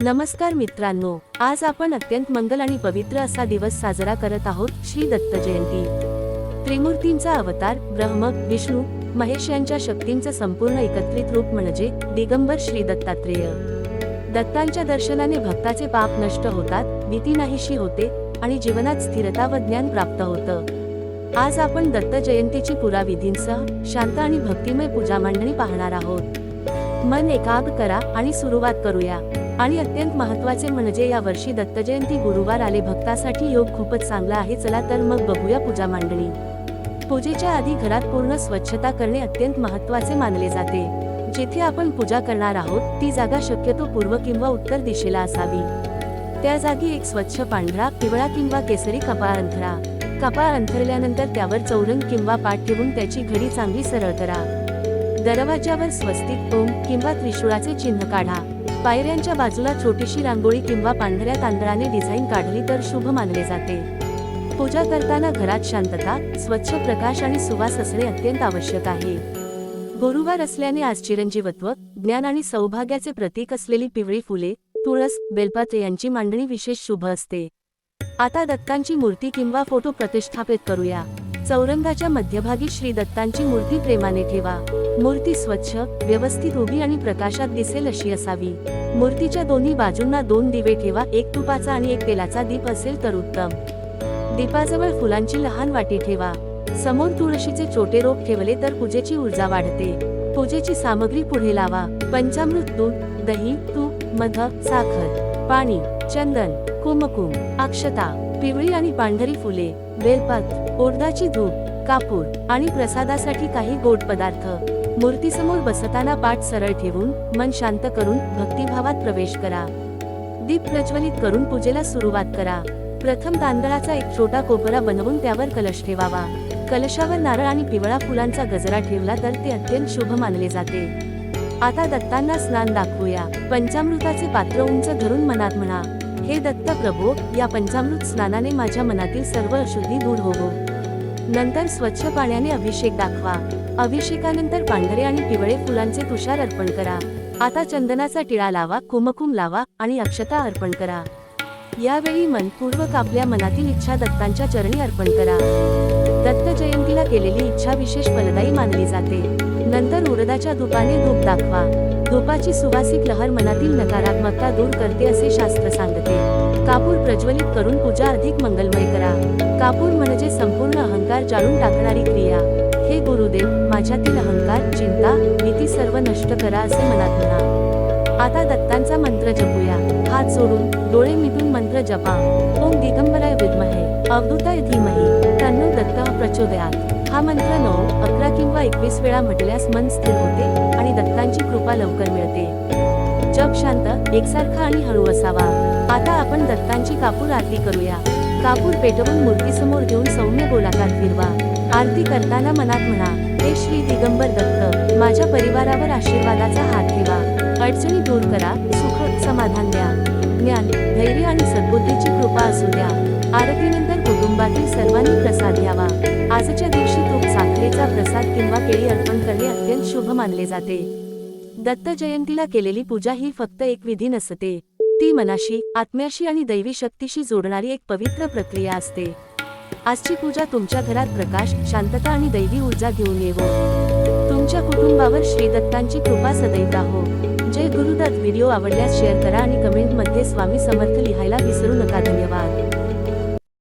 नमस्कार मित्रांनो, आज आपण अत्यंत मंगल आणि पवित्र असा दिवस साजरा करत आहोत, श्री दत्त जयंती। त्रिमूर्तींचा अवतार ब्रह्म, विष्णू, महेश यांच्या शक्तींचं संपूर्ण एकत्रित रूप म्हणजे दिगंबर श्री दत्तात्रेय। दत्तांच्या दर्शनाने भक्ताचे पाप नष्ट होतात, भीती नाहीशी होते आणि जीवनात स्थिरता व ज्ञान प्राप्त होतं। आज आपण दत्त जयंतीची पुराविधींसह शांत आणि भक्तिमय पूजा मांडणी पाहणार आहोत। मन एकाग्र करा आणि सुरुवात करूया। आणि अत्यंत महत्त्वाचे म्हणजे या वर्षी दत्त जयंती गुरुवार आले, भक्तासाठी योग खूपच चांगला आहे। चला तर मग बघूया पूजा मांडणी। पूजेच्या आधी घरात पूर्ण स्वच्छता करणे अत्यंत महत्त्वाचे मानले जाते। जिथे आपण पूजा करणार आहोत ती जागा शक्यतो पूर्व किंवा उत्तर दिशेला असावी। त्या जागी एक स्वच्छ पांढरा, पिवळा किंवा केसरी कपाळ अंथरा। कपाळ अंथरल्यानंतर त्यावर चौरंग किंवा पाट ठेवून त्याची घडी चांगली सरळ करा। दरवाजावर स्वस्तिक, ओम किंवा त्रिशूळाचे चिन्ह काढा। पायऱ्यांच्या बाजूला छोटीशी रांगोळी किंवा पांढऱ्या तांदळाने डिझाईन काढली तर शुभ मानले जाते। पूजा करताना घरात शांतता, स्वच्छ प्रकाश आणि सुवास असणे अत्यंत आवश्यक आहे। गुरुवार असल्याने आज चिरंजीवत्व, ज्ञान आणि सौभाग्याचे प्रतीक असलेली पिवळी फुले, तुळस, बेलपत्र यांची मांडणी विशेष शुभ असते। आता दत्तांची मूर्ती किंवा फोटो प्रतिष्ठापित करूया। चौरंगाच्या मध्यभागी श्री दत्तांची मूर्ती प्रेमाने ठेवा। मूर्ती स्वच्छ, व्यवस्थित उभी आणि प्रकाशात दिसेल अशी असावी। मूर्तीच्या दोन्ही बाजूंना 2 दिवे ठेवा, एक तुपाचा आणि एक तेलाचा दीप असेल तर उत्तम। दीपाजवळ फुलांची लहान वाटी ठेवा। समोर तुळशीचे छोटे रोप ठेवले तर पूजेची ऊर्जा वाढते। पूजेची सामग्री पुढे लावा। पंचामृत, दूध, दही, तूप, मध, साखर, पाणी, चंदन, कुमकुम, अक्षता, पिवळी आणि पांढरी फुले, बेलपत्र, उडदाची धूप, कापूर आणि प्रसादासाठी काही गोड पदार्थ। मूर्तीसमोर बसताना पाठ सरळ ठेवून मन शांत करून भक्तिभावात प्रवेश करा। दीप प्रज्वलित करून पूजेला सुरुवात करा। प्रथम तांदळाचा एक छोटा कोपरा बनवून त्यावर कलश ठेवावा। कलशावर नारळ आणि पिवळा फुलांचा गजरा ठेवला तर ते अत्यंत शुभ मानले जाते। आता दत्तांना स्नान दाखवूया। पंचामृताचे पात्र उंच धरून मनात म्हणा, हे दत्त प्रभो, या पंचामृत स्नानाने माझ्या मनातील सर्व अशुद्धी दूर होवो। नंतर स्वच्छ पाण्याने अभिषेक दाखवा। अभिषेकानंतर पांढरे आणि पिवळे फुलांचे तुषार अर्पण करा। आता चंदनाचा टिळा लावा, कुमकुम लावा आणि अक्षता अर्पण करा। यावेळी मनपूर्वक आपल्या मनातील इच्छा दत्तांच्या चरणी अर्पण करा। दत्त जयंतीला केलेली इच्छा विशेष फलदायी मानली जाते। नंतर उडदाच्या धुपाने धूप दाखवा। धुपाची सुवासिक लहर मनातील नकारात्मकता दूर करते असे शास्त्र सांगते। कापूर प्रज्वलित करून पूजा अधिक मंगलमय करा। कापूर म्हणजे संपूर्ण अहंकार जाळून टाकणारी क्रिया। हे गुरुदेव, माझ्यातील अहंकार, चिंता, भीती सर्व नष्ट करा असे मनात म्हणा। आता दत्तांचा मंत्र जपूया। हात जोडून, डोळे मिटून मंत्र जपा। ओम दिगंबराय विद्महे अवधूताय धीमहि तन्नो दत्तः प्रचोदयात्। हा मंत्र 9, 11 किंवा 21 वेळा म्हटल्यास मन स्थिर होते आणि दत्तांची कृपा लवकर मिळते। जप शांत, एकसारखा आणि हळू असावा। आता आपण दत्तांची कापूर आरती करूया। कापूर पेटवून मूर्तीसमोर घेऊन सौम्य गोलाकार फिरवा। आरती करताना मनात म्हणा, हे श्री दिगंबर दत्त, माझ्या परिवारावर आशीर्वादाचा हात ठेवा। अडचणी दूर करा, सुख समाधान द्या, ज्ञान, धैर्य आणि सद्बुद्धीची कृपा असू द्या। आरतीनंतर कुटुंबातील सर्वांनी प्रसाद घ्यावा। आजच्या दिवशी तूप, साखरेचा प्रसाद किंवा केळी अर्पण करणे अत्यंत शुभ मानले जाते। दत्त जयंतीला केलेली पूजा ही फक्त एक विधी नसते, ती मनाशी, आत्म्याशी आणि दैवी शक्तीशी जोडणारी एक पवित्र प्रक्रिया असते। आजची पूजा तुमच्या घरात प्रकाश, शांतता आणि दैवी ऊर्जा घेऊन येवो। तुमच्या कुटुंबावर श्री दत्तांची कृपा सदैव राहो। जय गुरुदत्त। व्हिडिओ आवडल्यास शेअर करा आणि कमेंटमध्ये स्वामी समर्थ लिहायला विसरू नका। धन्यवाद।